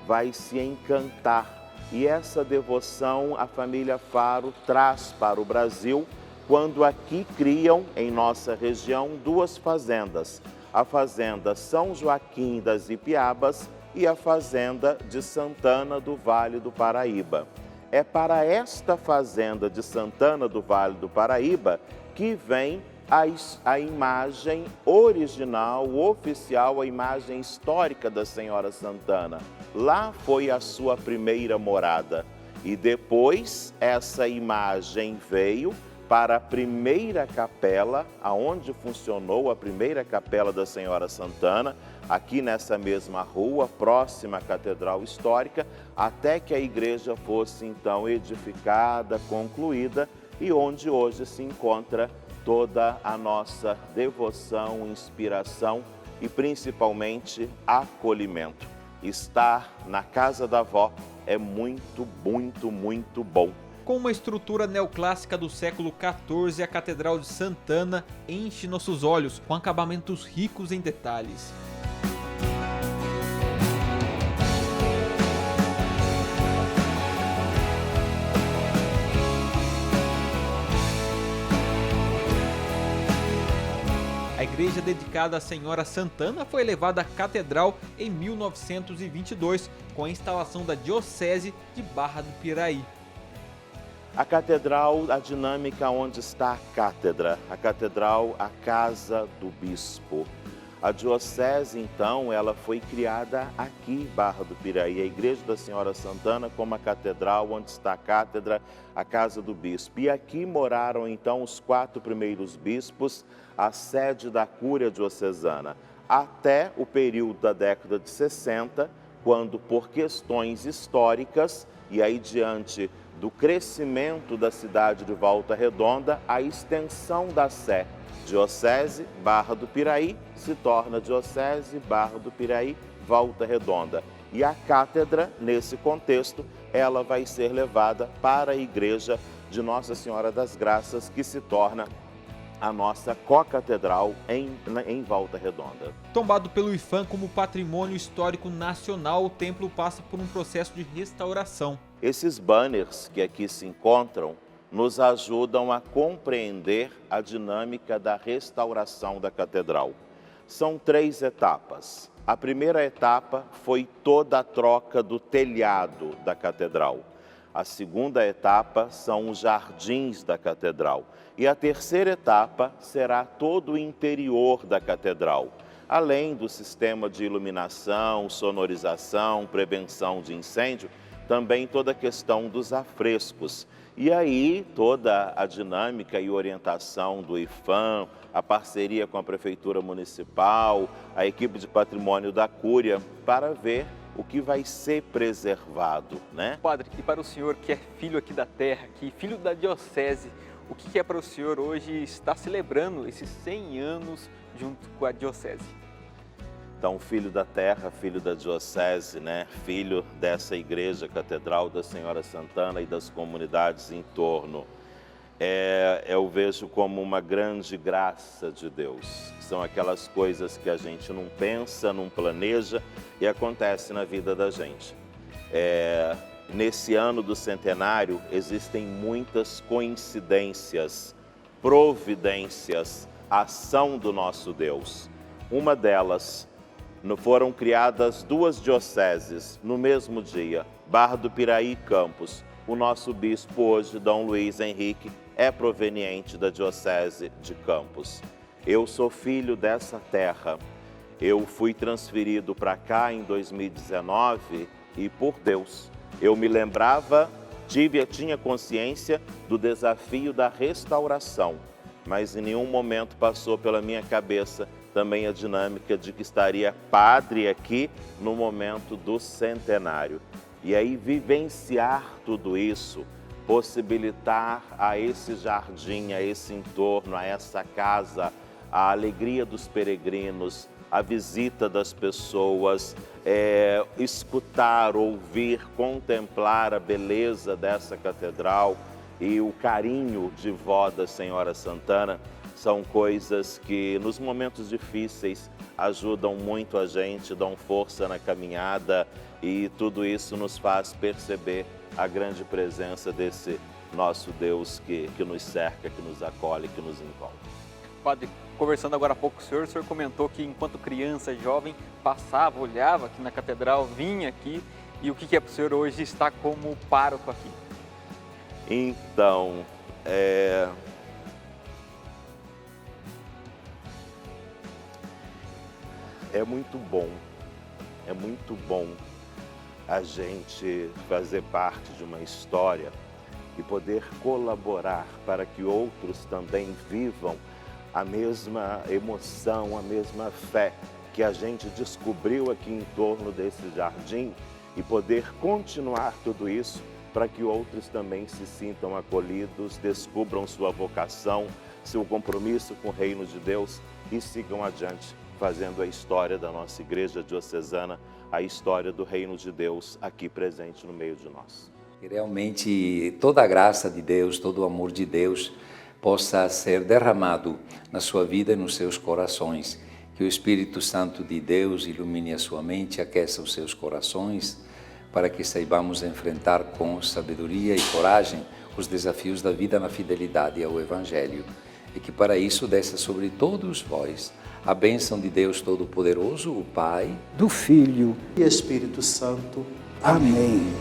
vai se encantar. E essa devoção a família Faro traz para o Brasil, quando aqui criam, em nossa região, 2 fazendas. A fazenda São Joaquim das Ipiabas e a fazenda de Santana do Vale do Paraíba. É para esta fazenda de Santana do Vale do Paraíba que vem a imagem original, oficial, a imagem histórica da Senhora Santana. Lá foi a sua primeira morada e depois essa imagem veio para a primeira capela, aonde funcionou a primeira capela da Senhora Santana, aqui nessa mesma rua, próxima à Catedral Histórica, até que a igreja fosse então edificada, concluída, e onde hoje se encontra toda a nossa devoção, inspiração e principalmente acolhimento. Estar na casa da avó é muito, muito, muito bom. Com uma estrutura neoclássica do século XIV, a Catedral de Santana enche nossos olhos com acabamentos ricos em detalhes. A igreja dedicada à Senhora Santana foi elevada à catedral em 1922, com a instalação da Diocese de Barra do Piraí. A catedral, a dinâmica onde está a catedral, a casa do bispo. A diocese, então, ela foi criada aqui em Barra do Piraí, a Igreja da Senhora Santana, como a catedral, onde está a cátedra, a casa do bispo. E aqui moraram, então, os 4 primeiros bispos, a sede da Cúria Diocesana, até o período da década de 60, quando, por questões históricas, e aí diante do crescimento da cidade de Volta Redonda, a extensão da Sé, Diocese Barra do Piraí, se torna Diocese Barra do Piraí, Volta Redonda. E a cátedra, nesse contexto, ela vai ser levada para a Igreja de Nossa Senhora das Graças, que se torna a nossa co-catedral em Volta Redonda. Tombado pelo IPHAN como Patrimônio Histórico Nacional, o templo passa por um processo de restauração. Esses banners que aqui se encontram nos ajudam a compreender a dinâmica da restauração da catedral. São 3 etapas. A primeira etapa foi toda a troca do telhado da catedral. A segunda etapa são os jardins da catedral. E a terceira etapa será todo o interior da catedral, além do sistema de iluminação, sonorização, prevenção de incêndio, também toda a questão dos afrescos. E aí toda a dinâmica e orientação do IPHAN, a parceria com a Prefeitura Municipal, a equipe de patrimônio da Cúria, para ver o que vai ser preservado, né? Padre, e para o senhor que é filho aqui da terra, que filho da diocese, o que é para o senhor hoje estar celebrando esses 100 anos junto com a diocese? Então, filho da terra, filho da diocese, né? Filho dessa igreja, Catedral da Senhora Santana e das comunidades em torno. Eu vejo como uma grande graça de Deus. São aquelas coisas que a gente não pensa, não planeja e acontece na vida da gente. Nesse ano do centenário, existem muitas coincidências, providências, ação do nosso Deus. Uma delas, foram criadas 2 dioceses no mesmo dia, Barra do Piraí e Campos. O nosso bispo hoje, Dom Luiz Henrique, é proveniente da diocese de Campos. Eu sou filho dessa terra. Eu fui transferido para cá em 2019 e, por Deus, eu me lembrava, tinha consciência do desafio da restauração, mas em nenhum momento passou pela minha cabeça também a dinâmica de que estaria padre aqui no momento do centenário. E aí vivenciar tudo isso, possibilitar a esse jardim, a esse entorno, a essa casa, a alegria dos peregrinos, a visita das pessoas, escutar, ouvir, contemplar a beleza dessa catedral e o carinho de vó da Senhora Santana, são coisas que nos momentos difíceis ajudam muito a gente, dão força na caminhada e tudo isso nos faz perceber a grande presença desse nosso Deus que nos cerca, que nos acolhe, que nos envolve. Padre, conversando agora há pouco com o senhor comentou que enquanto criança, jovem, passava, olhava aqui na catedral, vinha aqui, e o que é para o senhor hoje estar como pároco aqui? Então, é muito bom a gente fazer parte de uma história e poder colaborar para que outros também vivam a mesma emoção, a mesma fé que a gente descobriu aqui em torno desse jardim e poder continuar tudo isso para que outros também se sintam acolhidos, descubram sua vocação, seu compromisso com o reino de Deus e sigam adiante, fazendo a história da nossa igreja diocesana, a história do reino de Deus aqui presente no meio de nós. Que realmente toda a graça de Deus, todo o amor de Deus possa ser derramado na sua vida e nos seus corações. Que o Espírito Santo de Deus ilumine a sua mente, aqueça os seus corações, para que saibamos enfrentar com sabedoria e coragem os desafios da vida na fidelidade ao Evangelho. E que para isso desça sobre todos vós a bênção de Deus Todo-Poderoso, o Pai, do Filho e Espírito Santo. Amém.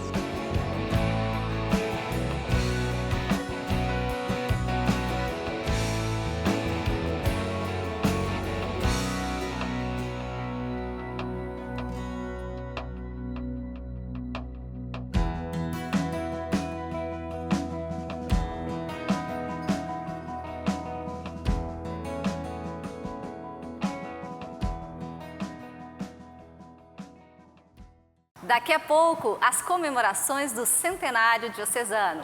Daqui a pouco, as comemorações do centenário diocesano.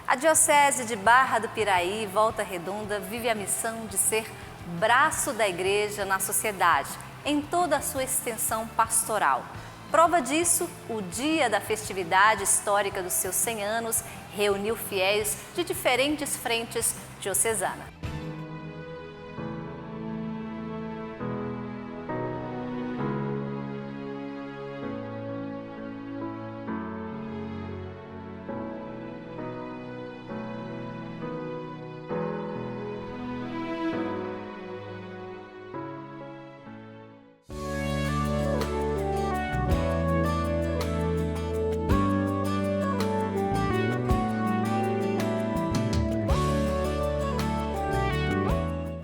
A Diocese de Barra do Piraí, Volta Redonda, vive a missão de ser braço da Igreja na sociedade, em toda a sua extensão pastoral. Prova disso, o dia da festividade histórica dos seus 100 anos reuniu fiéis de diferentes frentes diocesanas.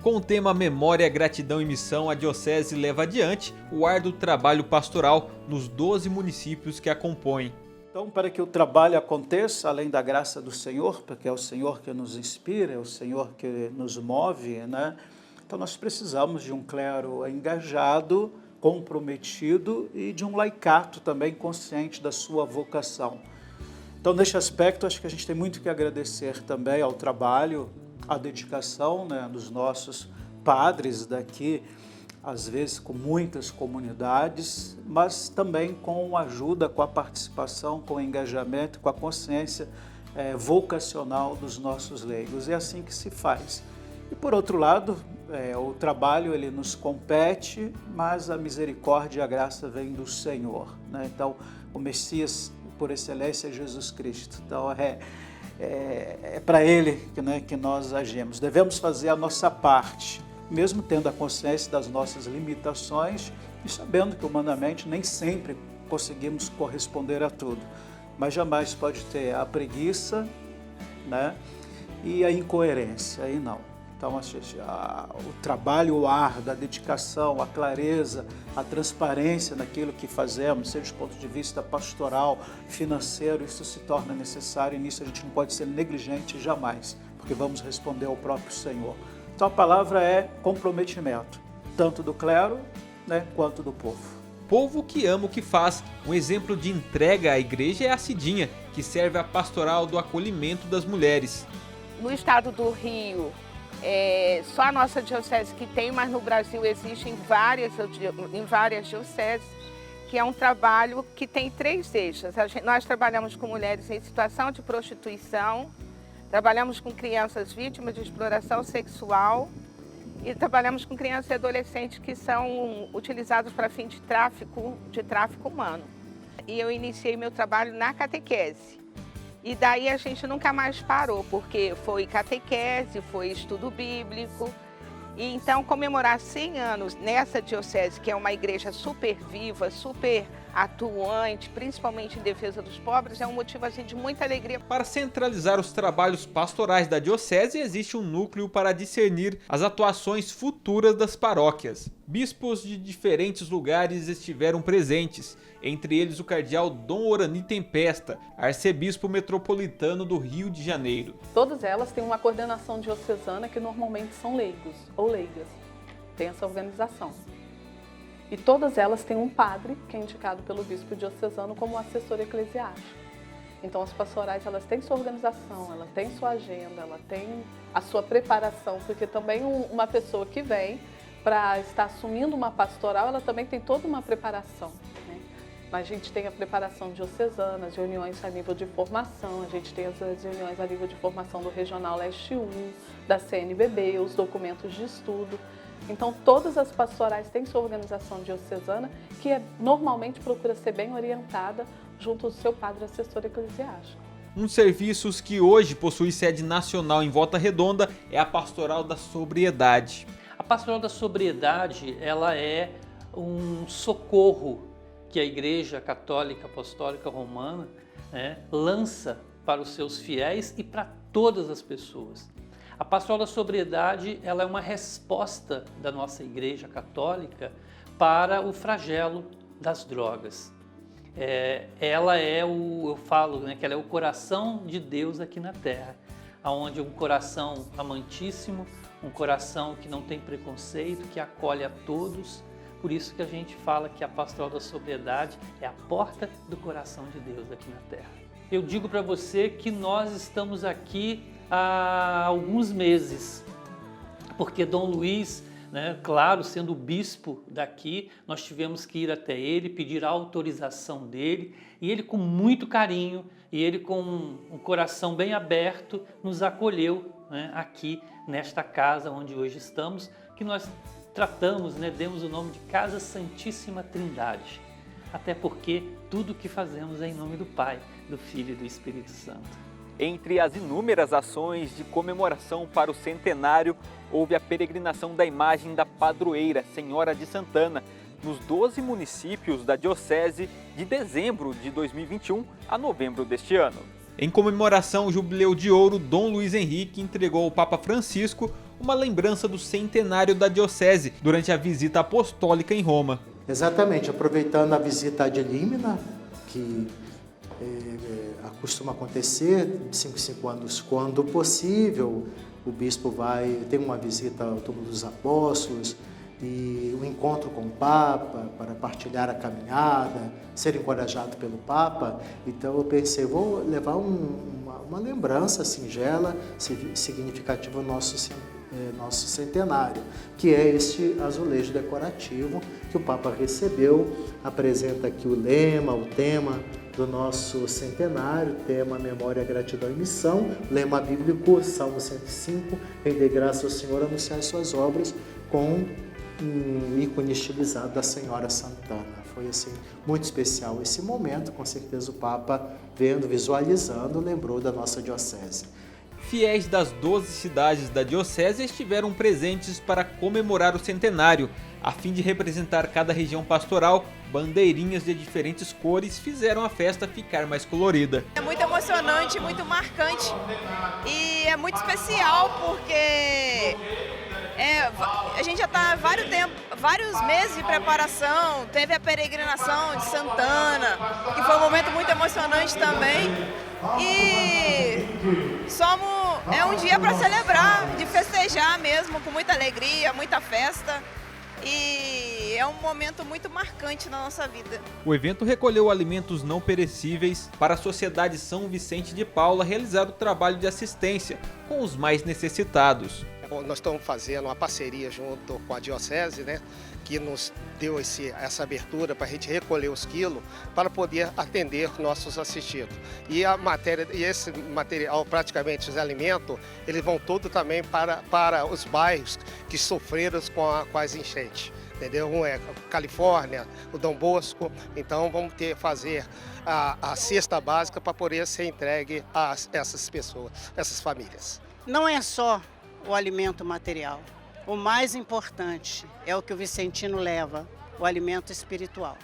Com o tema Memória, Gratidão e Missão, a Diocese leva adiante o árduo trabalho pastoral nos 12 municípios que a compõem. Então, para que o trabalho aconteça, além da graça do Senhor, porque é o Senhor que nos inspira, é o Senhor que nos move, né? Então nós precisamos de um clero engajado, comprometido e de um laicato também consciente da sua vocação. Então, neste aspecto, acho que a gente tem muito que agradecer também ao trabalho, à dedicação, né, dos nossos padres daqui, às vezes com muitas comunidades, mas também com a ajuda, com a participação, com o engajamento, com a consciência vocacional dos nossos leigos. É assim que se faz. E por outro lado, o trabalho ele nos compete, mas a misericórdia e a graça vem do Senhor, né? Então, o Messias, por excelência, é Jesus Cristo. Então, é para Ele que nós agimos. Devemos fazer a nossa parte, mesmo tendo a consciência das nossas limitações e sabendo que humanamente nem sempre conseguimos corresponder a tudo. Mas jamais pode ter a preguiça, né, e a incoerência, aí não. Então, o trabalho, o árduo, a dedicação, a clareza, a transparência naquilo que fazemos, seja do ponto de vista pastoral, financeiro, isso se torna necessário e nisso a gente não pode ser negligente jamais, porque vamos responder ao próprio Senhor. Então, a palavra é comprometimento, tanto do clero, né, quanto do povo. Povo que ama o que faz. Um exemplo de entrega à igreja é a Cidinha, que serve a pastoral do acolhimento das mulheres. No estado do Rio, só a nossa diocese que tem, mas no Brasil existe em várias dioceses, que é um trabalho que tem 3 eixos. Nós trabalhamos com mulheres em situação de prostituição, trabalhamos com crianças vítimas de exploração sexual e trabalhamos com crianças e adolescentes que são utilizados para fim de tráfico humano. E eu iniciei meu trabalho na catequese. E daí a gente nunca mais parou, porque foi catequese, foi estudo bíblico. E então comemorar 100 anos nessa diocese, que é uma igreja super viva, super atuante, principalmente em defesa dos pobres, é um motivo assim, de muita alegria. Para centralizar os trabalhos pastorais da diocese, existe um núcleo para discernir as atuações futuras das paróquias. Bispos de diferentes lugares estiveram presentes, entre eles o cardeal Dom Orani Tempesta, arcebispo metropolitano do Rio de Janeiro. Todas elas têm uma coordenação diocesana que normalmente são leigos ou leigas, tem essa organização. E todas elas têm um padre que é indicado pelo bispo diocesano como assessor eclesiástico. Então as pastorais elas têm sua organização, ela tem sua agenda, ela tem a sua preparação, porque também uma pessoa que vem para estar assumindo uma pastoral, ela também tem toda uma preparação, né? A gente tem a preparação diocesana, as reuniões a nível de formação, a gente tem as reuniões a nível de formação do Regional Leste 1, da CNBB, os documentos de estudo. Então, todas as pastorais têm sua organização diocesana, que normalmente procura ser bem orientada junto do seu padre assessor eclesiástico. Um dos serviços que hoje possui sede nacional em Volta Redonda é a Pastoral da Sobriedade. A Pastoral da Sobriedade, ela é um socorro que a Igreja Católica Apostólica Romana, né, lança para os seus fiéis e para todas as pessoas. A Pastoral da Sobriedade, ela é uma resposta da nossa Igreja Católica para o flagelo das drogas. Ela é eu falo, né, que ela é o coração de Deus aqui na Terra, onde um coração amantíssimo, um coração que não tem preconceito, que acolhe a todos. Por isso que a gente fala que a Pastoral da Sobriedade é a porta do coração de Deus aqui na Terra. Eu digo para você que nós estamos aqui há alguns meses, porque Dom Luiz, né, claro, sendo o bispo daqui, nós tivemos que ir até ele, pedir a autorização dele, e ele com muito carinho, e ele com um coração bem aberto, nos acolheu, né, aqui nesta casa onde hoje estamos, que nós tratamos, né, demos o nome de Casa Santíssima Trindade, até porque tudo que fazemos é em nome do Pai, do Filho e do Espírito Santo. Entre as inúmeras ações de comemoração para o centenário, houve a peregrinação da imagem da padroeira Senhora de Santana, nos 12 municípios da Diocese, de dezembro de 2021 a novembro deste ano. Em comemoração ao Jubileu de Ouro, Dom Luiz Henrique entregou ao Papa Francisco uma lembrança do centenário da Diocese durante a visita apostólica em Roma. Exatamente, aproveitando a visita ad limina, que costuma acontecer de 5 em 5 anos, quando possível, o bispo tem uma visita ao túmulo dos apóstolos e um encontro com o Papa para partilhar a caminhada, ser encorajado pelo Papa. Então eu pensei, vou levar uma lembrança singela, significativa ao nosso centenário, que é este azulejo decorativo que o Papa recebeu. Apresenta aqui o lema, o tema do nosso centenário, tema Memória, Gratidão e Missão, lema bíblico, Salmo 105, render graça ao Senhor, anunciar suas obras, com um ícone estilizado da Senhora Santana. Foi assim, muito especial esse momento, com certeza o Papa, visualizando, lembrou da nossa diocese. Fiéis das 12 cidades da Diocese estiveram presentes para comemorar o centenário. A fim de representar cada região pastoral, bandeirinhas de diferentes cores fizeram a festa ficar mais colorida. É muito emocionante, muito marcante e é muito especial porque a gente já está há vários meses de preparação. Teve a peregrinação de Santana, que foi um momento muito emocionante também. E é um dia para celebrar, de festejar mesmo, com muita alegria, muita festa. E é um momento muito marcante na nossa vida. O evento recolheu alimentos não perecíveis para a Sociedade São Vicente de Paula realizar o trabalho de assistência com os mais necessitados. Nós estamos fazendo uma parceria junto com a Diocese, né, que nos deu essa abertura para a gente recolher os quilos para poder atender nossos assistidos. E esse material, praticamente os alimentos, eles vão todo também para os bairros que sofreram com as enchentes. Entendeu? Um é Califórnia, o Dom Bosco, então vamos fazer a cesta básica para poder ser entregue a essas pessoas, essas famílias. Não é só o alimento material. O mais importante é o que o vicentino leva, o alimento espiritual.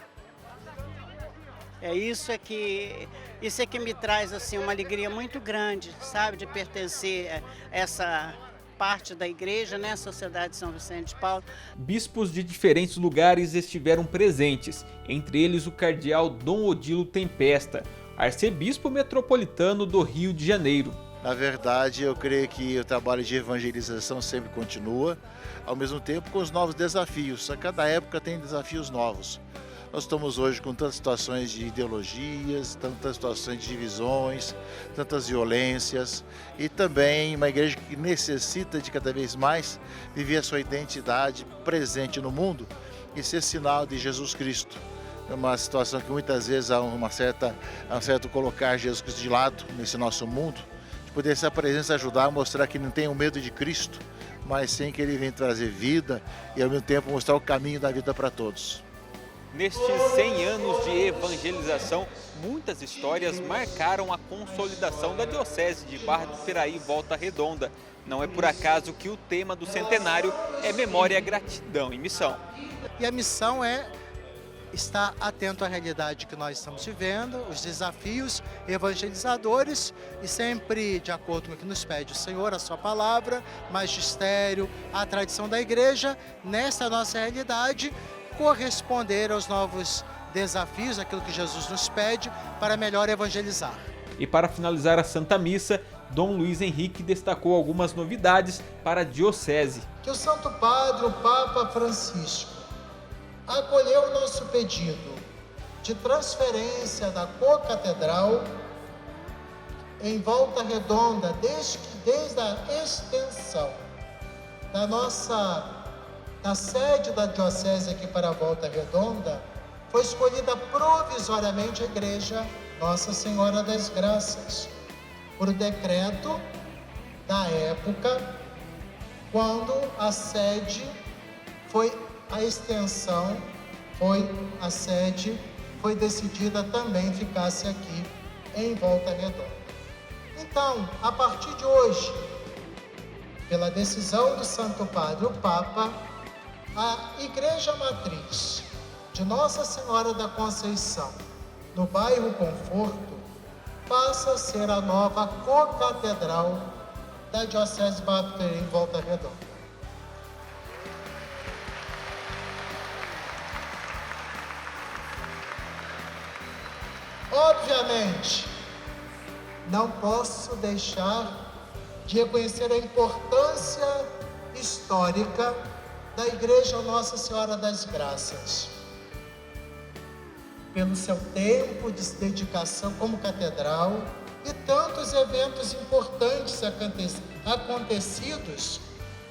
Isso é que me traz assim uma alegria muito grande, sabe, de pertencer a essa parte da igreja, né, Sociedade São Vicente de Paula. Bispos de diferentes lugares estiveram presentes, entre eles o cardeal Dom Odilo Tempesta, arcebispo metropolitano do Rio de Janeiro. Na verdade, eu creio que o trabalho de evangelização sempre continua, ao mesmo tempo com os novos desafios. A cada época tem desafios novos. Nós estamos hoje com tantas situações de ideologias, tantas situações de divisões, tantas violências, e também uma igreja que necessita de cada vez mais viver a sua identidade presente no mundo e ser sinal de Jesus Cristo. É uma situação que muitas vezes há um certo colocar Jesus Cristo de lado nesse nosso mundo, de poder essa presença ajudar a mostrar que não tem o medo de Cristo, mas sim que Ele vem trazer vida e ao mesmo tempo mostrar o caminho da vida para todos. Nestes 100 anos de evangelização, muitas histórias marcaram a consolidação da Diocese de Barra do Piraí e Volta Redonda. Não é por acaso que o tema do centenário é memória, gratidão e missão. E a missão é estar atento à realidade que nós estamos vivendo, os desafios evangelizadores e sempre de acordo com o que nos pede o Senhor, a sua palavra, magistério, a tradição da igreja, nessa nossa realidade, corresponder aos novos desafios, aquilo que Jesus nos pede para melhor evangelizar. E para finalizar a Santa Missa, Dom Luiz Henrique destacou algumas novidades para a Diocese. Que o Santo Padre, o Papa Francisco, acolheu o nosso pedido de transferência da co-catedral em Volta Redonda, desde a extensão da sede da Diocese aqui para a Volta Redonda, foi escolhida provisoriamente a Igreja Nossa Senhora das Graças, por decreto da época, quando a sede a extensão a sede foi decidida também ficasse aqui em Volta Redonda. Então, a partir de hoje, pela decisão do Santo Padre, o Papa, a Igreja Matriz de Nossa Senhora da Conceição, no bairro Conforto, passa a ser a nova co-catedral da Diocese de Barra do Piraí em Volta Redonda. Obviamente, não posso deixar de reconhecer a importância histórica da Igreja Nossa Senhora das Graças, pelo seu tempo de dedicação como catedral e tantos eventos importantes acontecidos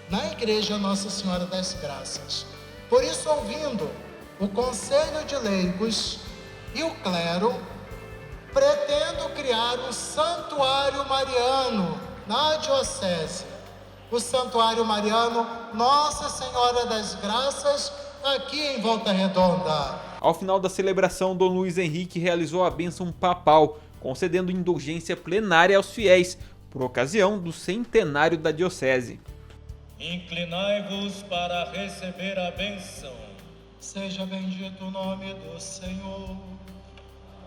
na Igreja Nossa Senhora das Graças. Por isso, ouvindo o Conselho de Leigos e o clero, pretendo criar um santuário mariano na Diocese. O Santuário Mariano Nossa Senhora das Graças, aqui em Volta Redonda. Ao final da celebração, Dom Luiz Henrique realizou a bênção papal, concedendo indulgência plenária aos fiéis, por ocasião do centenário da Diocese. Inclinai-vos para receber a bênção. Seja bendito o nome do Senhor,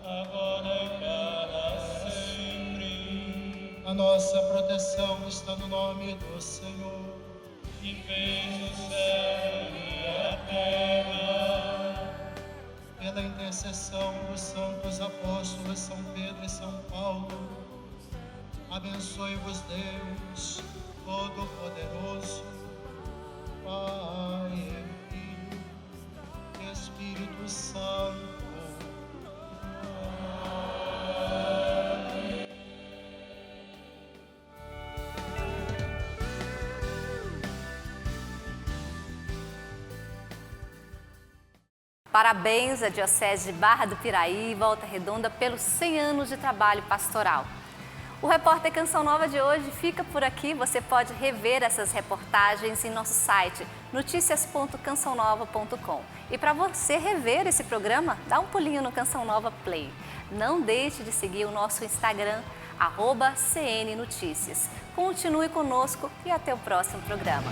agora e para sempre. A nossa proteção está no nome do Senhor, que fez o céu e a terra. Pela intercessão dos santos apóstolos São Pedro e São Paulo, abençoe-vos Deus Todo-Poderoso, Pai, Filho, Espírito Santo. Parabéns à Diocese de Barra do Piraí e Volta Redonda pelos 100 anos de trabalho pastoral. O Repórter Canção Nova de hoje fica por aqui. Você pode rever essas reportagens em nosso site noticias.cançãonova.com. E para você rever esse programa, dá um pulinho no Canção Nova Play. Não deixe de seguir o nosso Instagram, @CNNoticias. Continue conosco e até o próximo programa.